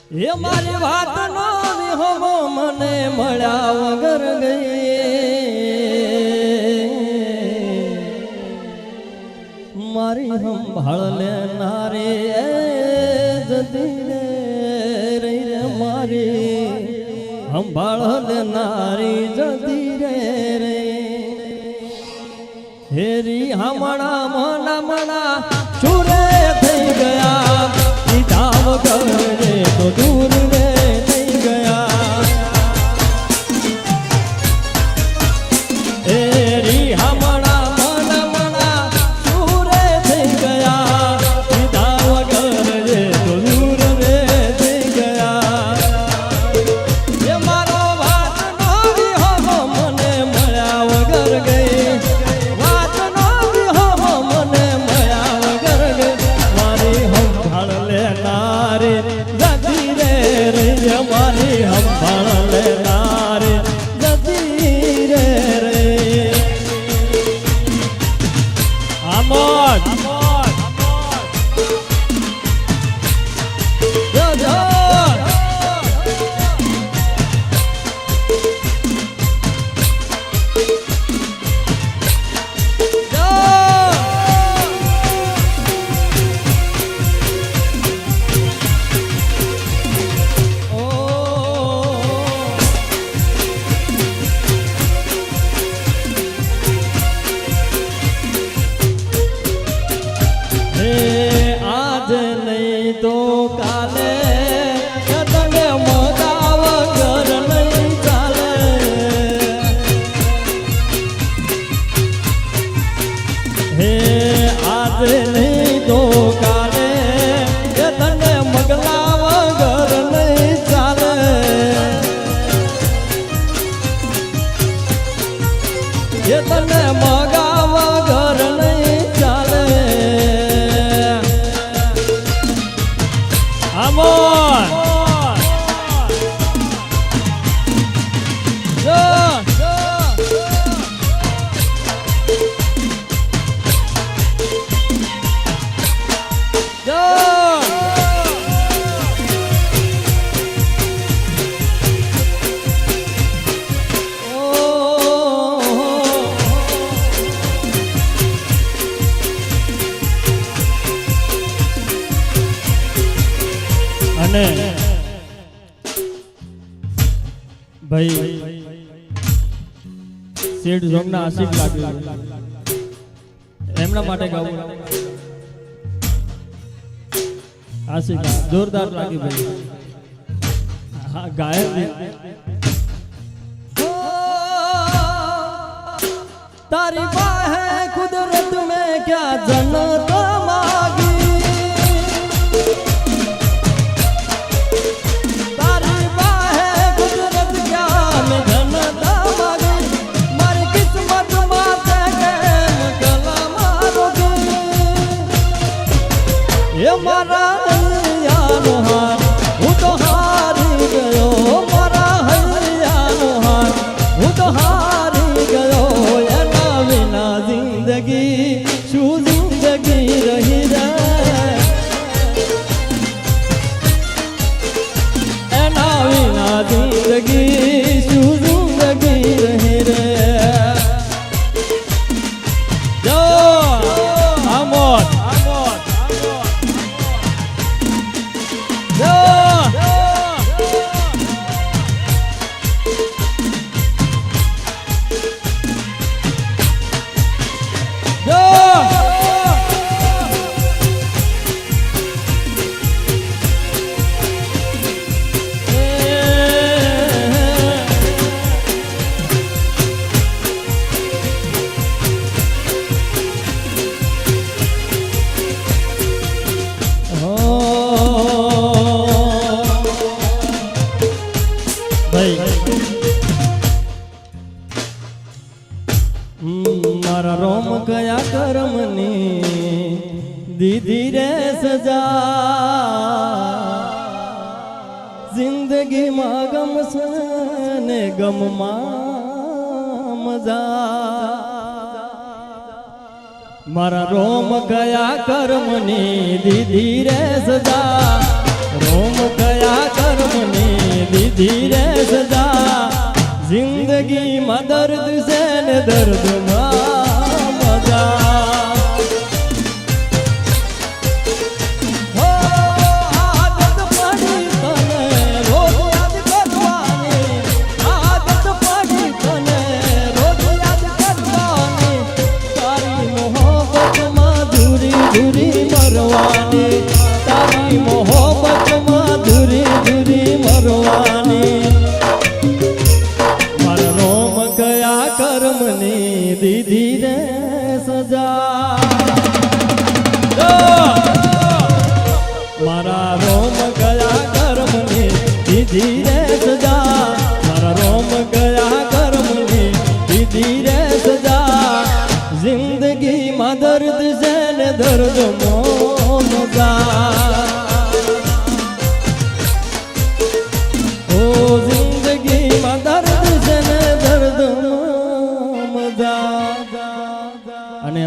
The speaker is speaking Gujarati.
એ મારી વાત નો વિહોમો મને મળ્યા વગર ગઈ મારી સંભાળ લેનારી જતી રે મારી સંભાળ લેનારી જતી રે હેરી હમણા મના મના ચૂરે થઈ ગયા સીધા વગર તો દૂર રે થઈ ગયા હેરી હમણા મના મના ચૂરે થઈ ગયા સીધા વગર તો દૂર રે થઈ ગયા એ મારો વાત નો વિહોમો મને મળ્યા વગર ગઈ મારી સંભાળ લેનારી જતી રે આમોદ ये तने मगावा घर नहीं चाले अमोन भाई सेठ जोंग ना आशिक लाग्યું એમના માટે ગાવું आशिक जोरदार लागी भाई हाँ गायक तारी बाहे कुदरत में क्या जन्नत मांगी मारा हरियानो हार हूँ तो हारी गयो मारा हरियानो हार हूँ तो हारी गयो एना बिना जिंदगी शू जिंदगी रही जाए एना बिना जिंदगी शू जिंदगी रही रे जो आमोद मारा रोम गया करमनी दीदी रे सजा जिंदगी मां गम सने गम मां मजा मारा रोम गया कर्मनी दीदी रे सजा रोम गया ધીરે સજા જિંદગીમાં દર્દ છે ને દર્દમાં મજા હો આદત પડી તને રોજ યાદ કરવાની આદત પડી તને રોજ યાદ કરવાની તારી મોહબ્બતમાં ધૂરી ધૂરી મરવાની તારી મોહબ્બતમાં ધૂરી ધૂરી મરવાની મારા રોમ ગયા કર્મની દીધી રે સજા મારા રોમ ગયા કર્મની દીધી રે સજા મારા રોમ ગયા કર્મની દીધી રે સજા જિંદગીમાં દર્દ છે ને દર્દમાં મજા ઓ જિંદગીમાં દર્દ છે ને દર્દમાં મજા અને